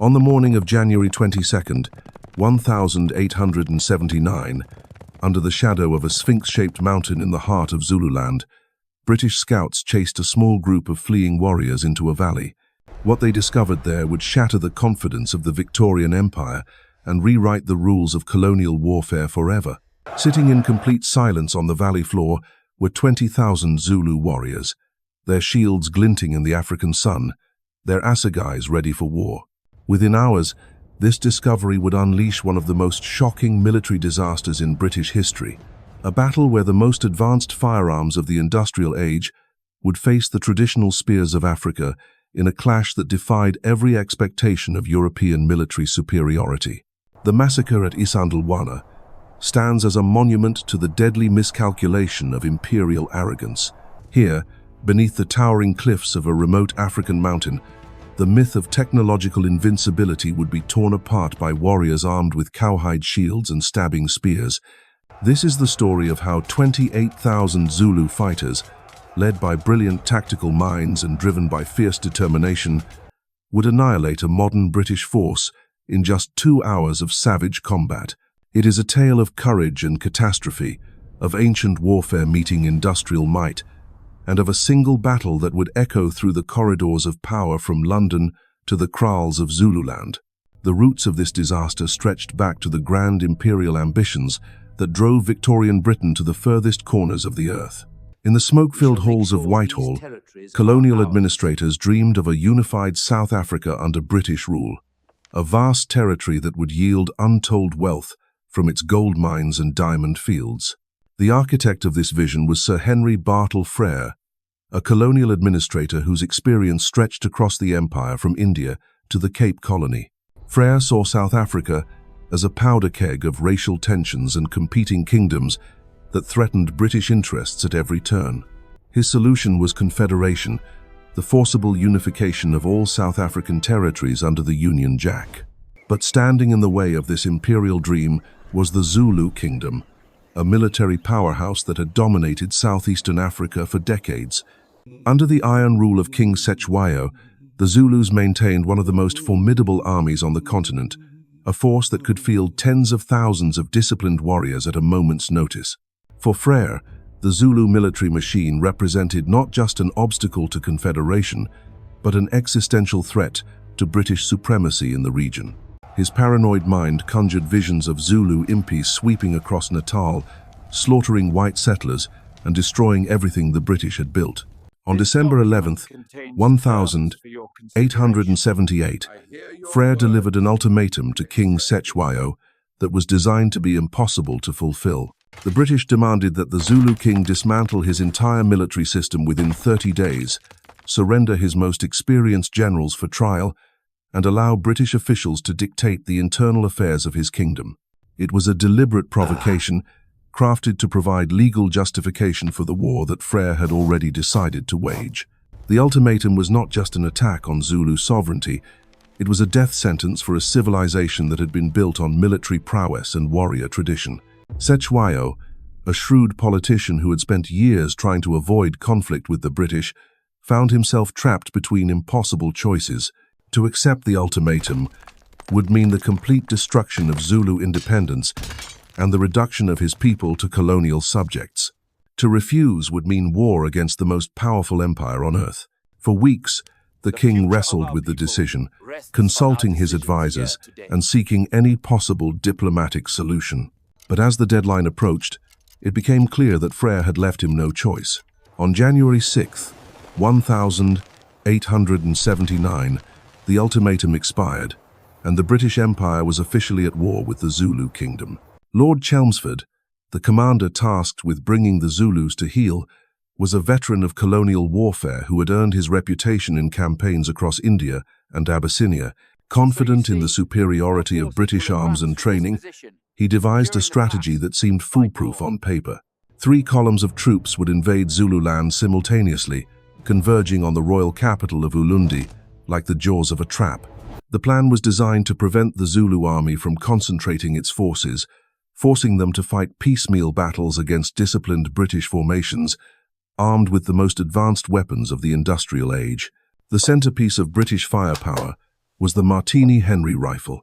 On the morning of January 22nd, 1879, under the shadow of a sphinx-shaped mountain in the heart of Zululand, British scouts chased a small group of fleeing warriors into a valley. What they discovered there would shatter the confidence of the Victorian Empire and rewrite the rules of colonial warfare forever. Sitting in complete silence on the valley floor were 20,000 Zulu warriors, their shields glinting in the African sun, their assegais ready for war. Within hours, this discovery would unleash one of the most shocking military disasters in British history, a battle where the most advanced firearms of the industrial age would face the traditional spears of Africa in a clash that defied every expectation of European military superiority. The massacre at Isandlwana stands as a monument to the deadly miscalculation of imperial arrogance. Here, beneath the towering cliffs of a remote African mountain, the myth of technological invincibility would be torn apart by warriors armed with cowhide shields and stabbing spears. This is the story of how 28,000 Zulu fighters, led by brilliant tactical minds and driven by fierce determination, would annihilate a modern British force in just 2 hours of savage combat. It is a tale of courage and catastrophe, of ancient warfare meeting industrial might, and of a single battle that would echo through the corridors of power from London to the kraals of Zululand. The roots of this disaster stretched back to the grand imperial ambitions that drove Victorian Britain to the furthest corners of the earth. In the smoke-filled halls of Whitehall, colonial administrators dreamed of a unified South Africa under British rule, a vast territory that would yield untold wealth from its gold mines and diamond fields. The architect of this vision was Sir Henry Bartle Frere, a colonial administrator whose experience stretched across the empire from India to the Cape Colony. Frere saw South Africa as a powder keg of racial tensions and competing kingdoms that threatened British interests at every turn. His solution was confederation, the forcible unification of all South African territories under the Union Jack. But standing in the way of this imperial dream was the Zulu Kingdom, a military powerhouse that had dominated southeastern Africa for decades. Under the iron rule of King Cetshwayo, the Zulus maintained one of the most formidable armies on the continent, a force that could field tens of thousands of disciplined warriors at a moment's notice. For Frere, the Zulu military machine represented not just an obstacle to confederation, but an existential threat to British supremacy in the region. His paranoid mind conjured visions of Zulu impis sweeping across Natal, slaughtering white settlers and destroying everything the British had built. On December 11th, 1878, Frere delivered an ultimatum to King Cetshwayo that was designed to be impossible to fulfill. The British demanded that the Zulu king dismantle his entire military system within 30 days, surrender his most experienced generals for trial, and allow British officials to dictate the internal affairs of his kingdom. It was a deliberate provocation, crafted to provide legal justification for the war that Frere had already decided to wage. The ultimatum was not just an attack on Zulu sovereignty, it was a death sentence for a civilization that had been built on military prowess and warrior tradition. Cetshwayo, a shrewd politician who had spent years trying to avoid conflict with the British, found himself trapped between impossible choices. To accept the ultimatum would mean the complete destruction of Zulu independence and the reduction of his people to colonial subjects. To refuse would mean war against the most powerful empire on earth. For weeks, the king wrestled with the decision, consulting his advisors and seeking any possible diplomatic solution. But as the deadline approached, it became clear that Frere had left him no choice. On January 6th, 1879, the ultimatum expired, and the British Empire was officially at war with the Zulu Kingdom. Lord Chelmsford, the commander tasked with bringing the Zulus to heel, was a veteran of colonial warfare who had earned his reputation in campaigns across India and Abyssinia. Confident in the superiority of British arms and training, he devised a strategy that seemed foolproof on paper. 3 columns of troops would invade Zululand simultaneously, converging on the royal capital of Ulundi, like the jaws of a trap. The plan was designed to prevent the Zulu army from concentrating its forces, forcing them to fight piecemeal battles against disciplined British formations, armed with the most advanced weapons of the industrial age. The centerpiece of British firepower, was the Martini-Henry rifle,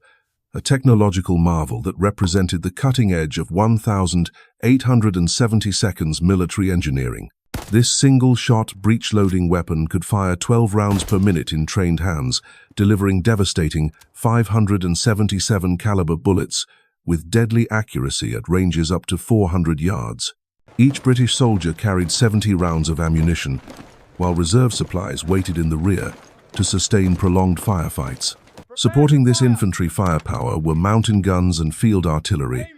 a technological marvel that represented the cutting edge of 1872 military engineering. This single-shot, breech-loading weapon could fire 12 rounds per minute in trained hands, delivering devastating 577 caliber bullets with deadly accuracy at ranges up to 400 yards. Each British soldier carried 70 rounds of ammunition, while reserve supplies waited in the rear to sustain prolonged firefights. Supporting this infantry firepower were mountain guns and field artillery,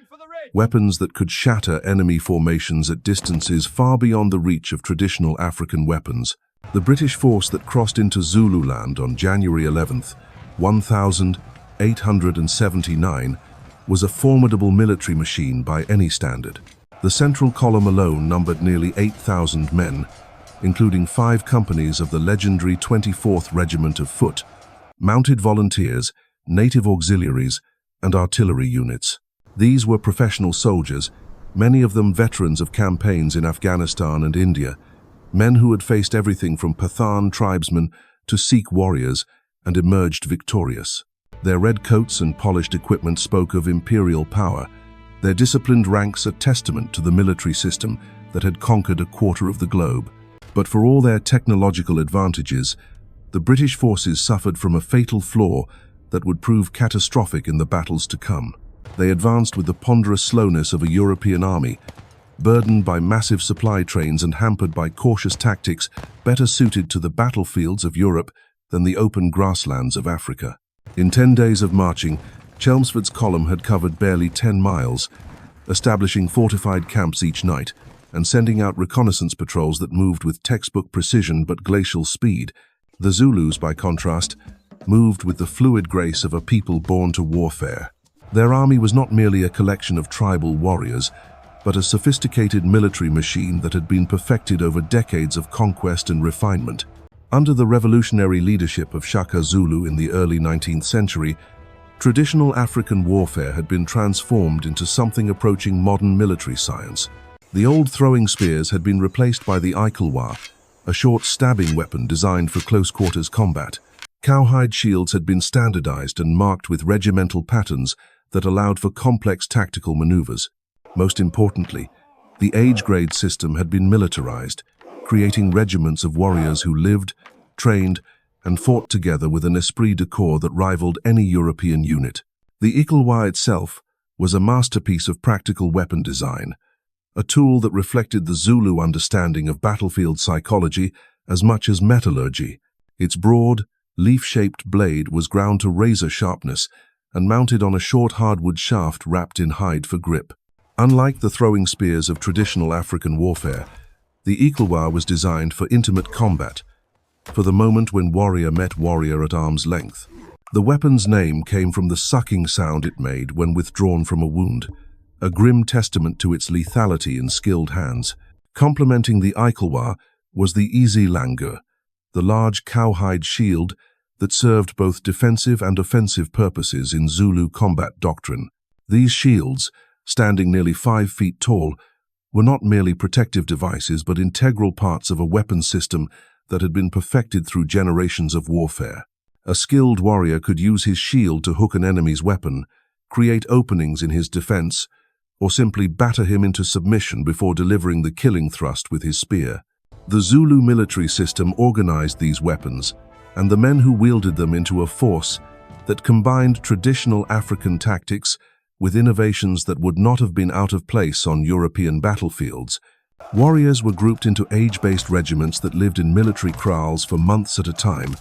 weapons that could shatter enemy formations at distances far beyond the reach of traditional African weapons. The British force that crossed into Zululand on January 11, 1879, was a formidable military machine by any standard. The central column alone numbered nearly 8,000 men, including 5 companies of the legendary 24th Regiment of Foot, mounted volunteers, native auxiliaries, and artillery units. These were professional soldiers, many of them veterans of campaigns in Afghanistan and India, men who had faced everything from Pathan tribesmen to Sikh warriors and emerged victorious. Their red coats and polished equipment spoke of imperial power, their disciplined ranks a testament to the military system that had conquered a quarter of the globe. But for all their technological advantages, the British forces suffered from a fatal flaw that would prove catastrophic in the battles to come. They advanced with the ponderous slowness of a European army, burdened by massive supply trains and hampered by cautious tactics better suited to the battlefields of Europe than the open grasslands of Africa. In 10 days of marching, Chelmsford's column had covered barely 10 miles, establishing fortified camps each night and sending out reconnaissance patrols that moved with textbook precision but glacial speed. The Zulus, by contrast, moved with the fluid grace of a people born to warfare. Their army was not merely a collection of tribal warriors, but a sophisticated military machine that had been perfected over decades of conquest and refinement. Under the revolutionary leadership of Shaka Zulu in the early 19th century, traditional African warfare had been transformed into something approaching modern military science. The old throwing spears had been replaced by the iklwa, a short stabbing weapon designed for close-quarters combat. Cowhide shields had been standardized and marked with regimental patterns that allowed for complex tactical maneuvers. Most importantly, the age grade system had been militarized, creating regiments of warriors who lived, trained, and fought together with an esprit de corps that rivaled any European unit. The iklwa itself was a masterpiece of practical weapon design, a tool that reflected the Zulu understanding of battlefield psychology as much as metallurgy. Its broad, leaf-shaped blade was ground to razor sharpness and mounted on a short hardwood shaft wrapped in hide for grip. Unlike the throwing spears of traditional African warfare, the iklwa was designed for intimate combat, for the moment when warrior met warrior at arm's length. The weapon's name came from the sucking sound it made when withdrawn from a wound, a grim testament to its lethality in skilled hands. Complementing the iklwa was the isihlangu, the large cowhide shield that served both defensive and offensive purposes in Zulu combat doctrine. These shields, standing nearly 5 feet tall, were not merely protective devices but integral parts of a weapon system that had been perfected through generations of warfare. A skilled warrior could use his shield to hook an enemy's weapon, create openings in his defense, or simply batter him into submission before delivering the killing thrust with his spear. The Zulu military system organized these weapons, and the men who wielded them into a force that combined traditional African tactics with innovations that would not have been out of place on European battlefields. Warriors were grouped into age-based regiments that lived in military kraals for months at a time,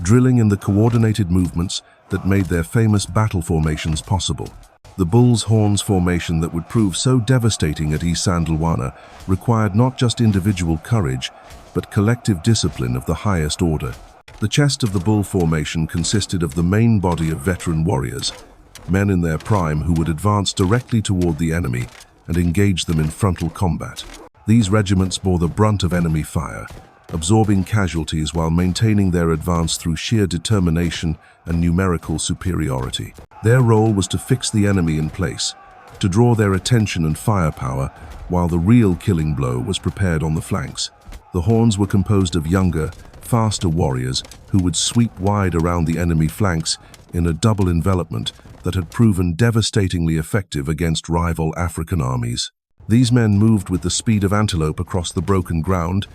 drilling in the coordinated movements that made their famous battle formations possible. The bull's horns formation that would prove so devastating at Isandlwana required not just individual courage, but collective discipline of the highest order. The chest of the bull formation consisted of the main body of veteran warriors, men in their prime who would advance directly toward the enemy and engage them in frontal combat. These regiments bore the brunt of enemy fire, absorbing casualties while maintaining their advance through sheer determination and numerical superiority. Their role was to fix the enemy in place, to draw their attention and firepower, while the real killing blow was prepared on the flanks. The horns were composed of younger, faster warriors who would sweep wide around the enemy flanks in a double envelopment that had proven devastatingly effective against rival African armies. These men moved with the speed of antelope across the broken ground,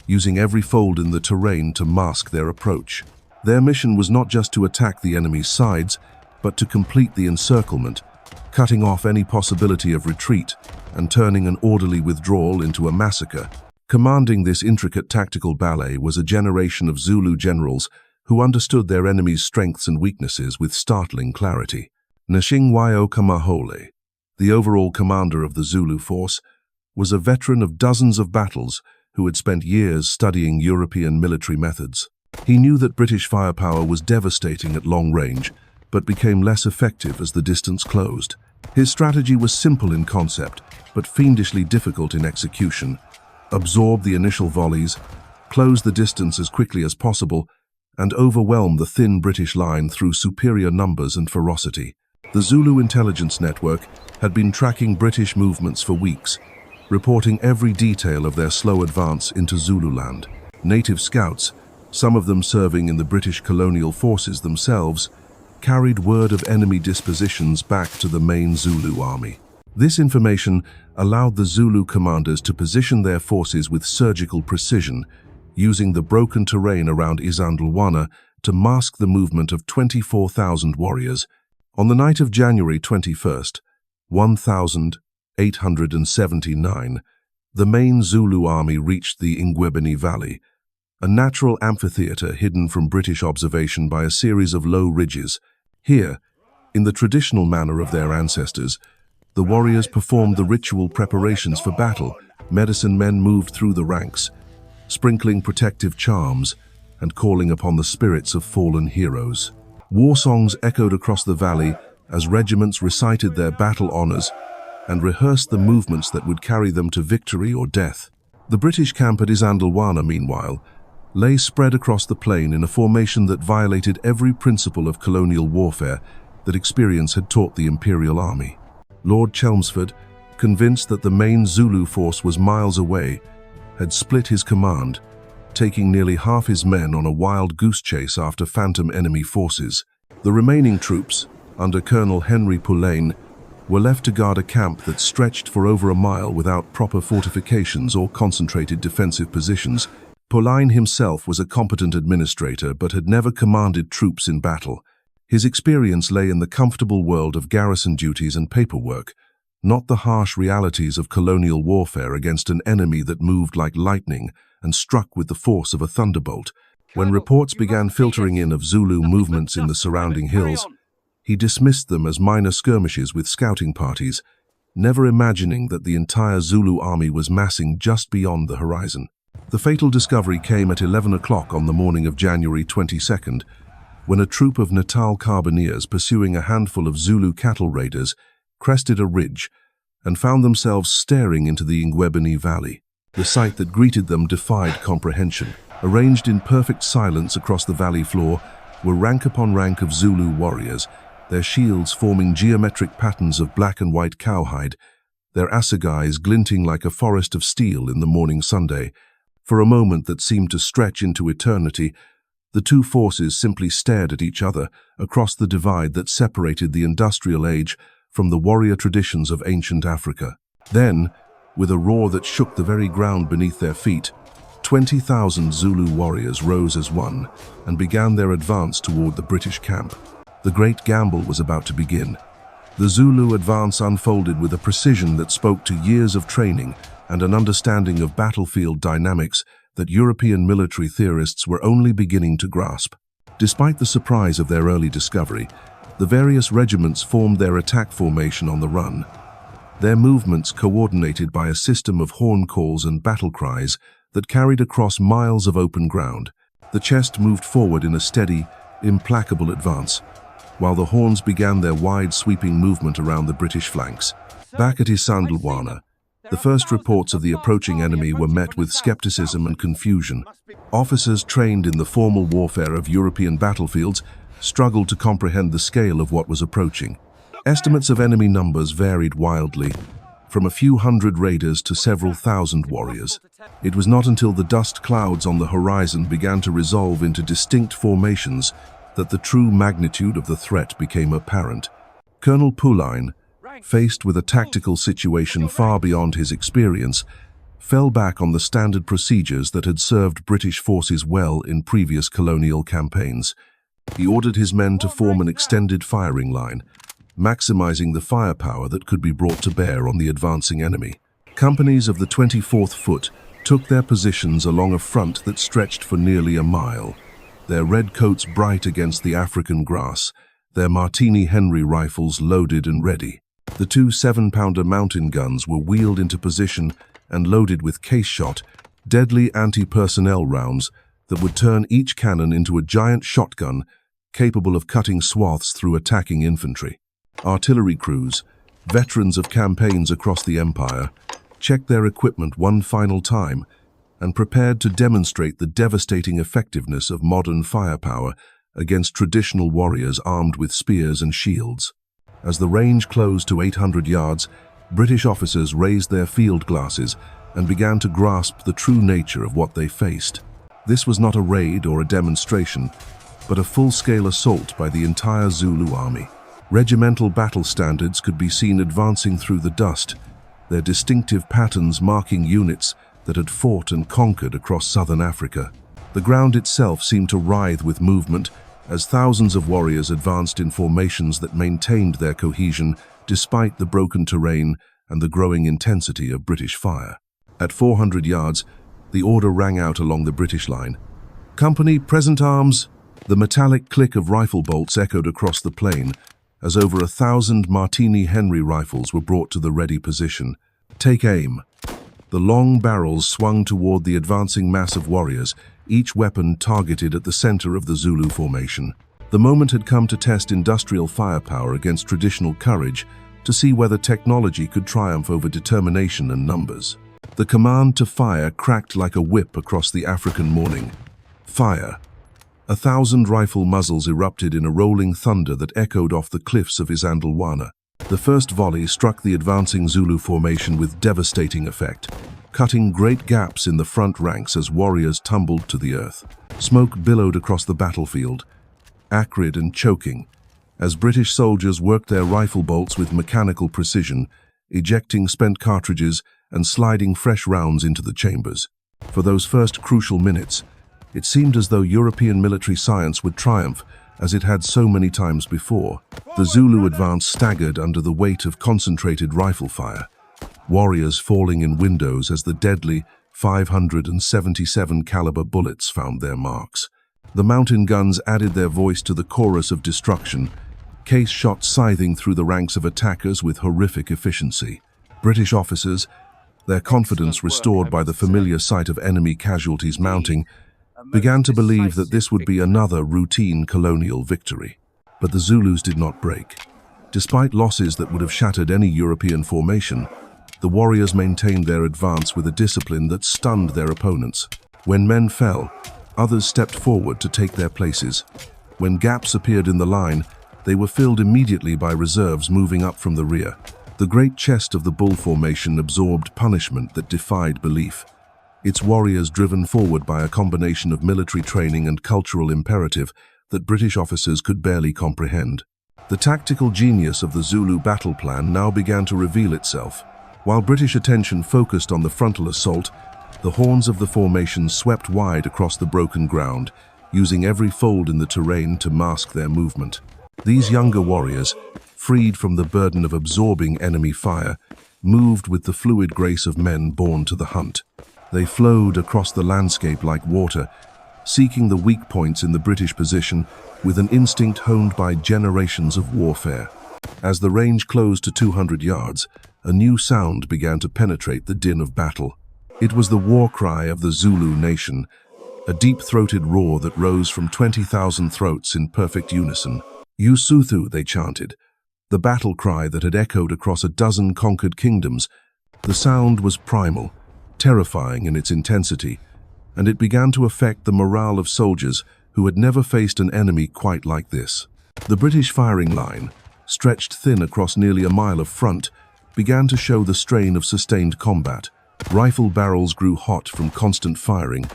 using every fold in the terrain to mask their approach. Their mission was not just to attack the enemy's sides, but to complete the encirclement, cutting off any possibility of retreat and turning an orderly withdrawal into a massacre. Commanding this intricate tactical ballet was a generation of Zulu generals who understood their enemy's strengths and weaknesses with startling clarity. Cetshwayo Kamahole, the overall commander of the Zulu force, was a veteran of dozens of battles who had spent years studying European military methods. He knew that British firepower was devastating at long range, but became less effective as the distance closed. His strategy was simple in concept, but fiendishly difficult in execution. Absorb the initial volleys, close the distance as quickly as possible, and overwhelm the thin British line through superior numbers and ferocity. The Zulu intelligence network had been tracking British movements for weeks, reporting every detail of their slow advance into Zululand. Native scouts, some of them serving in the British colonial forces themselves, carried word of enemy dispositions back to the main Zulu army. This information allowed the Zulu commanders to position their forces with surgical precision, using the broken terrain around Isandlwana to mask the movement of 24,000 warriors. On the night of January 21st, 1879, the main Zulu army reached the Ingwebeni Valley, a natural amphitheater hidden from British observation by a series of low ridges. Here, in the traditional manner of their ancestors, the warriors performed the ritual preparations for battle. Medicine men moved through the ranks, sprinkling protective charms and calling upon the spirits of fallen heroes. War songs echoed across the valley as regiments recited their battle honors and rehearsed the movements that would carry them to victory or death. The British camp at Isandlwana, meanwhile, lay spread across the plain in a formation that violated every principle of colonial warfare that experience had taught the Imperial Army. Lord Chelmsford, convinced that the main Zulu force was miles away, had split his command, taking nearly half his men on a wild goose chase after phantom enemy forces. The remaining troops, under Colonel Henry Pulane, were left to guard a camp that stretched for over a mile without proper fortifications or concentrated defensive positions. Pulane himself was a competent administrator but had never commanded troops in battle. His experience lay in the comfortable world of garrison duties and paperwork, not the harsh realities of colonial warfare against an enemy that moved like lightning and struck with the force of a thunderbolt. When reports began filtering in of Zulu movements in the surrounding hills, he dismissed them as minor skirmishes with scouting parties, never imagining that the entire Zulu army was massing just beyond the horizon. The fatal discovery came at 11 o'clock on the morning of January 22nd, when a troop of Natal carbineers pursuing a handful of Zulu cattle raiders crested a ridge and found themselves staring into the Ingwebeni Valley. The sight that greeted them defied comprehension. Arranged in perfect silence across the valley floor were rank upon rank of Zulu warriors, their shields forming geometric patterns of black and white cowhide, their assegais glinting like a forest of steel in the morning sunday. For a moment that seemed to stretch into eternity, the two forces simply stared at each other across the divide that separated the industrial age from the warrior traditions of ancient Africa. Then, with a roar that shook the very ground beneath their feet, 20,000 Zulu warriors rose as one and began their advance toward the British camp. The great gamble was about to begin. The Zulu advance unfolded with a precision that spoke to years of training and an understanding of battlefield dynamics that European military theorists were only beginning to grasp. Despite the surprise of their early discovery, the various regiments formed their attack formation on the run, their movements coordinated by a system of horn calls and battle cries that carried across miles of open ground. The chest moved forward in a steady, implacable advance, while the horns began their wide sweeping movement around the British flanks. Back at Isandlwana, the first reports of the approaching enemy were met with skepticism and confusion. Officers trained in the formal warfare of European battlefields struggled to comprehend the scale of what was approaching. Estimates of enemy numbers varied wildly, from a few hundred raiders to several thousand warriors. It was not until the dust clouds on the horizon began to resolve into distinct formations that the true magnitude of the threat became apparent. Colonel Pauline, faced with a tactical situation far beyond his experience, fell back on the standard procedures that had served British forces well in previous colonial campaigns. He ordered his men to form an extended firing line, maximizing the firepower that could be brought to bear on the advancing enemy. Companies of the 24th Foot took their positions along a front that stretched for nearly a mile, their red coats bright against the African grass, their Martini-Henry rifles loaded and ready. The two 7-pounder mountain guns were wheeled into position and loaded with case-shot, deadly anti-personnel rounds that would turn each cannon into a giant shotgun capable of cutting swaths through attacking infantry. Artillery crews, veterans of campaigns across the empire, checked their equipment one final time and prepared to demonstrate the devastating effectiveness of modern firepower against traditional warriors armed with spears and shields. As the range closed to 800 yards, British officers raised their field glasses and began to grasp the true nature of what they faced. This was not a raid or a demonstration, but a full-scale assault by the entire Zulu army. Regimental battle standards could be seen advancing through the dust, their distinctive patterns marking units that had fought and conquered across southern Africa. The ground itself seemed to writhe with movement as thousands of warriors advanced in formations that maintained their cohesion despite the broken terrain and the growing intensity of British fire. At 400 yards, the order rang out along the British line. "Company, present arms!" The metallic click of rifle bolts echoed across the plain as over 1,000 Martini-Henry rifles were brought to the ready position. "Take aim." The long barrels swung toward the advancing mass of warriors, each weapon targeted at the center of the Zulu formation. The moment had come to test industrial firepower against traditional courage, to see whether technology could triumph over determination and numbers. The command to fire cracked like a whip across the African morning. Fire! 1,000 rifle muzzles erupted in a rolling thunder that echoed off the cliffs of Isandlwana. The first volley struck the advancing Zulu formation with devastating effect, cutting great gaps in the front ranks as warriors tumbled to the earth. Smoke billowed across the battlefield, acrid and choking, as British soldiers worked their rifle bolts with mechanical precision, ejecting spent cartridges and sliding fresh rounds into the chambers. For those first crucial minutes, it seemed as though European military science would triumph, as it had so many times before. The Zulu advance staggered under the weight of concentrated rifle fire, warriors falling in windows as the deadly 577 caliber bullets found their marks. The mountain guns added their voice to the chorus of destruction, case shots scything through the ranks of attackers with horrific efficiency. British officers, their confidence restored by the familiar sight of enemy casualties mounting, began to believe that this would be another routine colonial victory. But the Zulus did not break. Despite losses that would have shattered any European formation, the warriors maintained their advance with a discipline that stunned their opponents. When men fell, others stepped forward to take their places. When gaps appeared in the line, they were filled immediately by reserves moving up from the rear. The great chest of the bull formation absorbed punishment that defied belief, its warriors driven forward by a combination of military training and cultural imperative that British officers could barely comprehend. The tactical genius of the Zulu battle plan now began to reveal itself. While British attention focused on the frontal assault, the horns of the formation swept wide across the broken ground, using every fold in the terrain to mask their movement. These younger warriors, freed from the burden of absorbing enemy fire, moved with the fluid grace of men born to the hunt. They flowed across the landscape like water, seeking the weak points in the British position with an instinct honed by generations of warfare. As the range closed to 200 yards, a new sound began to penetrate the din of battle. It was the war cry of the Zulu nation, a deep-throated roar that rose from 20,000 throats in perfect unison. "Usuthu," they chanted, the battle cry that had echoed across a dozen conquered kingdoms. The sound was primal, terrifying in its intensity, and it began to affect the morale of soldiers who had never faced an enemy quite like this. The British firing line, stretched thin across nearly a mile of front, began to show the strain of sustained combat. Rifle barrels grew hot from constant firing,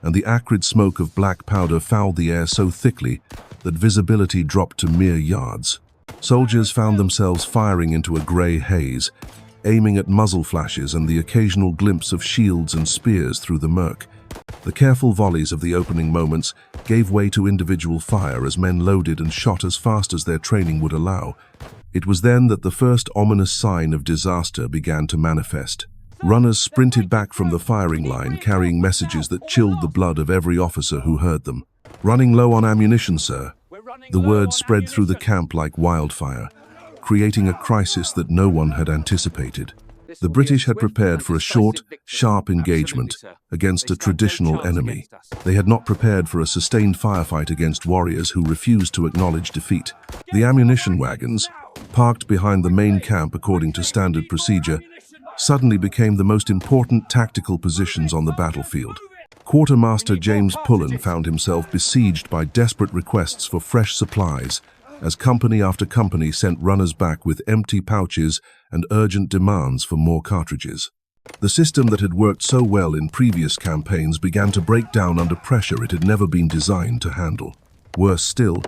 and the acrid smoke of black powder fouled the air so thickly that visibility dropped to mere yards. Soldiers found themselves firing into a grey haze, aiming at muzzle flashes and the occasional glimpse of shields and spears through the murk. The careful volleys of the opening moments gave way to individual fire as men loaded and shot as fast as their training would allow. It was then that the first ominous sign of disaster began to manifest. Runners sprinted back from the firing line, carrying messages that chilled the blood of every officer who heard them. "Running low on ammunition, sir." The word spread through the camp like wildfire, creating a crisis that no one had anticipated. The British had prepared for a short, sharp engagement against a traditional enemy. They had not prepared for a sustained firefight against warriors who refused to acknowledge defeat. The ammunition wagons, parked behind the main camp according to standard procedure, suddenly became the most important tactical positions on the battlefield. Quartermaster James Pullen found himself besieged by desperate requests for fresh supplies, as company after company sent runners back with empty pouches and urgent demands for more cartridges. The system that had worked so well in previous campaigns began to break down under pressure it had never been designed to handle. Worse still,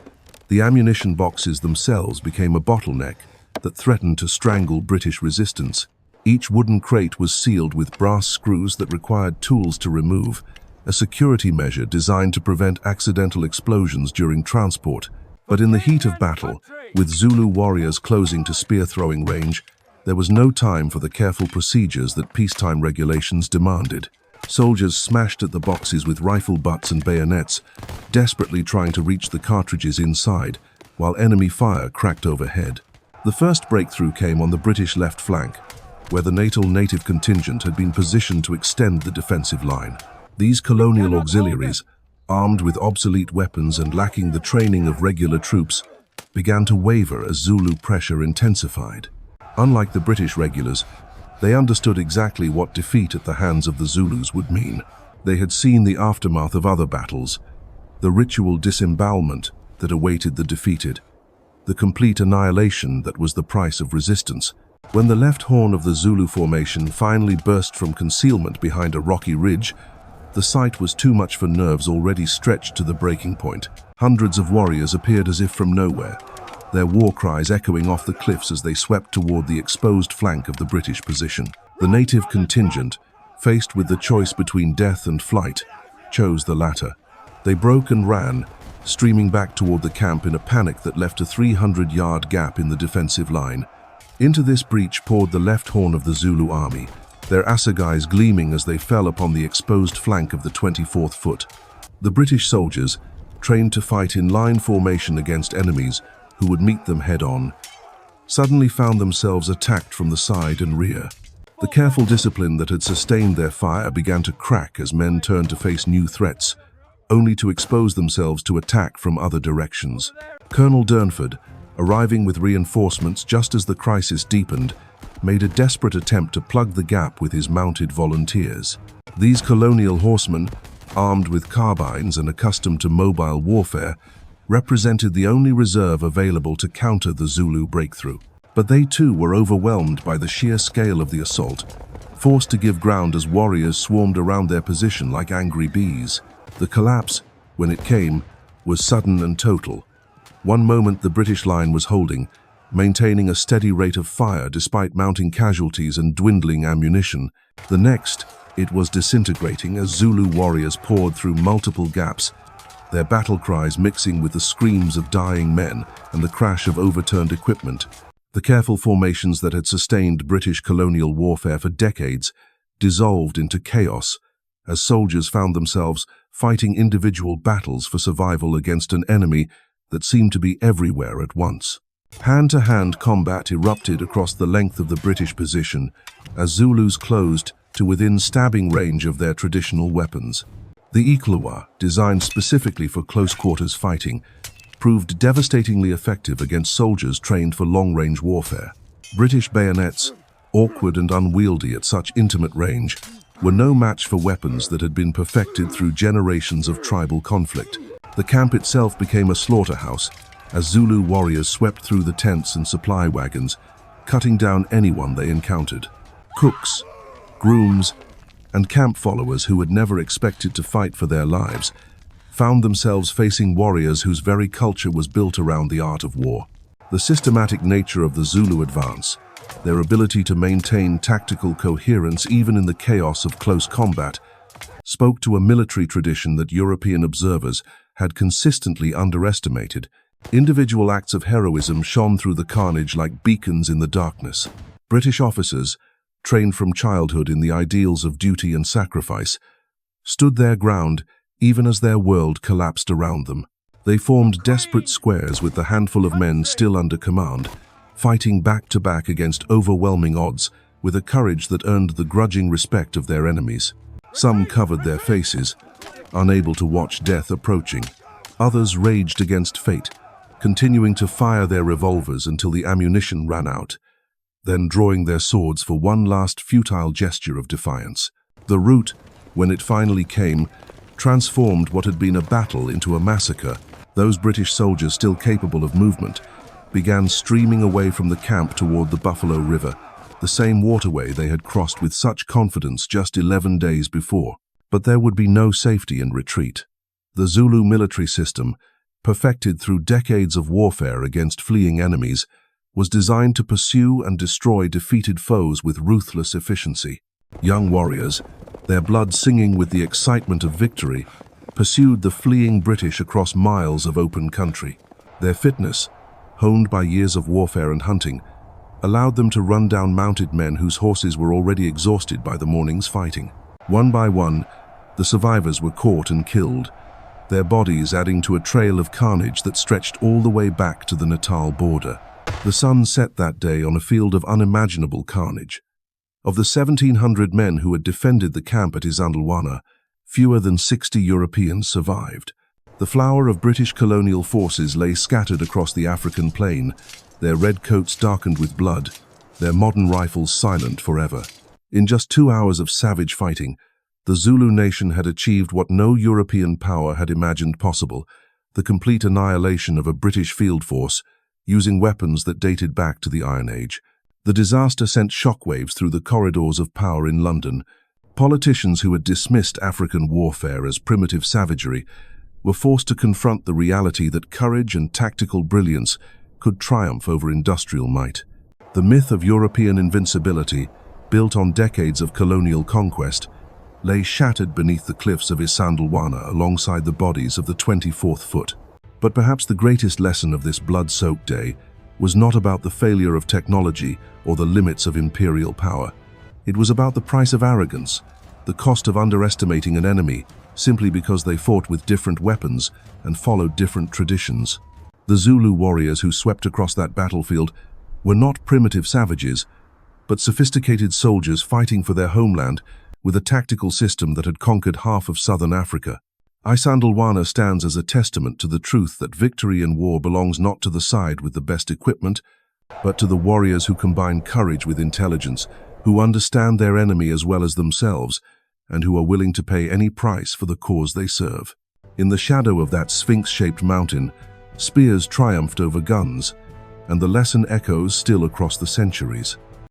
the ammunition boxes themselves became a bottleneck that threatened to strangle British resistance. Each wooden crate was sealed with brass screws that required tools to remove, a security measure designed to prevent accidental explosions during transport. But in the heat of battle, with Zulu warriors closing to spear-throwing range, there was no time for the careful procedures that peacetime regulations demanded. Soldiers smashed at the boxes with rifle butts and bayonets, desperately trying to reach the cartridges inside, while enemy fire cracked overhead. The first breakthrough came on the British left flank, where the Natal Native Contingent had been positioned to extend the defensive line. These colonial auxiliaries, armed with obsolete weapons and lacking the training of regular troops, began to waver as Zulu pressure intensified. Unlike the British regulars, they understood exactly what defeat at the hands of the Zulus would mean. They had seen the aftermath of other battles, the ritual disembowelment that awaited the defeated, the complete annihilation that was the price of resistance. When the left horn of the Zulu formation finally burst from concealment behind a rocky ridge, the sight was too much for nerves already stretched to the breaking point. Hundreds of warriors appeared as if from nowhere, their war cries echoing off the cliffs as they swept toward the exposed flank of the British position. The native contingent, faced with the choice between death and flight, chose the latter. They broke and ran, streaming back toward the camp in a panic that left a 300-yard gap in the defensive line. Into this breach poured the left horn of the Zulu army, their assegais gleaming as they fell upon the exposed flank of the 24th foot. The British soldiers, trained to fight in line formation against enemies who would meet them head-on, suddenly found themselves attacked from the side and rear. The careful discipline that had sustained their fire began to crack as men turned to face new threats, only to expose themselves to attack from other directions. Colonel Durnford, arriving with reinforcements just as the crisis deepened, made a desperate attempt to plug the gap with his mounted volunteers. These colonial horsemen, armed with carbines and accustomed to mobile warfare, represented the only reserve available to counter the Zulu breakthrough. But they too were overwhelmed by the sheer scale of the assault, forced to give ground as warriors swarmed around their position like angry bees. The collapse, when it came, was sudden and total. One moment the British line was holding, maintaining a steady rate of fire despite mounting casualties and dwindling ammunition. The next, it was disintegrating as Zulu warriors poured through multiple gaps, their battle cries mixing with the screams of dying men and the crash of overturned equipment. The careful formations that had sustained British colonial warfare for decades dissolved into chaos as soldiers found themselves fighting individual battles for survival against an enemy that seemed to be everywhere at once. Hand-to-hand combat erupted across the length of the British position as Zulus closed to within stabbing range of their traditional weapons. The iklwa, designed specifically for close-quarters fighting, proved devastatingly effective against soldiers trained for long-range warfare. British bayonets, awkward and unwieldy at such intimate range, were no match for weapons that had been perfected through generations of tribal conflict. The camp itself became a slaughterhouse, as Zulu warriors swept through the tents and supply wagons, cutting down anyone they encountered. Cooks, grooms, and camp followers who had never expected to fight for their lives found themselves facing warriors whose very culture was built around the art of war. The systematic nature of the Zulu advance, their ability to maintain tactical coherence even in the chaos of close combat, spoke to a military tradition that European observers had consistently underestimated. Individual acts of heroism shone through the carnage like beacons in the darkness. British officers, trained from childhood in the ideals of duty and sacrifice, stood their ground even as their world collapsed around them. They formed desperate squares with the handful of men still under command, fighting back-to-back against overwhelming odds with a courage that earned the grudging respect of their enemies. Some covered their faces, unable to watch death approaching. Others raged against fate, continuing to fire their revolvers until the ammunition ran out, then drawing their swords for one last futile gesture of defiance. The rout, when it finally came, transformed what had been a battle into a massacre. Those British soldiers still capable of movement began streaming away from the camp toward the Buffalo River, the same waterway they had crossed with such confidence just 11 days before. But there would be no safety in retreat. The Zulu military system, perfected through decades of warfare against fleeing enemies, was designed to pursue and destroy defeated foes with ruthless efficiency. Young warriors, their blood singing with the excitement of victory, pursued the fleeing British across miles of open country. Their fitness, honed by years of warfare and hunting, allowed them to run down mounted men whose horses were already exhausted by the morning's fighting. One by one, the survivors were caught and killed, their bodies adding to a trail of carnage that stretched all the way back to the Natal border. The sun set that day on a field of unimaginable carnage. Of the 1,700 men who had defended the camp at Isandlwana, fewer than 60 Europeans survived. The flower of British colonial forces lay scattered across the African plain, their red coats darkened with blood, their modern rifles silent forever. In just 2 hours of savage fighting, the Zulu nation had achieved what no European power had imagined possible: the complete annihilation of a British field force, using weapons that dated back to the Iron Age. The disaster sent shockwaves through the corridors of power in London. Politicians who had dismissed African warfare as primitive savagery were forced to confront the reality that courage and tactical brilliance could triumph over industrial might. The myth of European invincibility, built on decades of colonial conquest, lay shattered beneath the cliffs of Isandlwana alongside the bodies of the 24th Foot. But perhaps the greatest lesson of this blood-soaked day was not about the failure of technology or the limits of imperial power. It was about the price of arrogance, the cost of underestimating an enemy simply because they fought with different weapons and followed different traditions. The Zulu warriors who swept across that battlefield were not primitive savages, but sophisticated soldiers fighting for their homeland with a tactical system that had conquered half of southern Africa. Isandlwana stands as a testament to the truth that victory in war belongs not to the side with the best equipment, but to the warriors who combine courage with intelligence, who understand their enemy as well as themselves, and who are willing to pay any price for the cause they serve. In the shadow of that sphinx-shaped mountain, spears triumphed over guns, and the lesson echoes still across the centuries.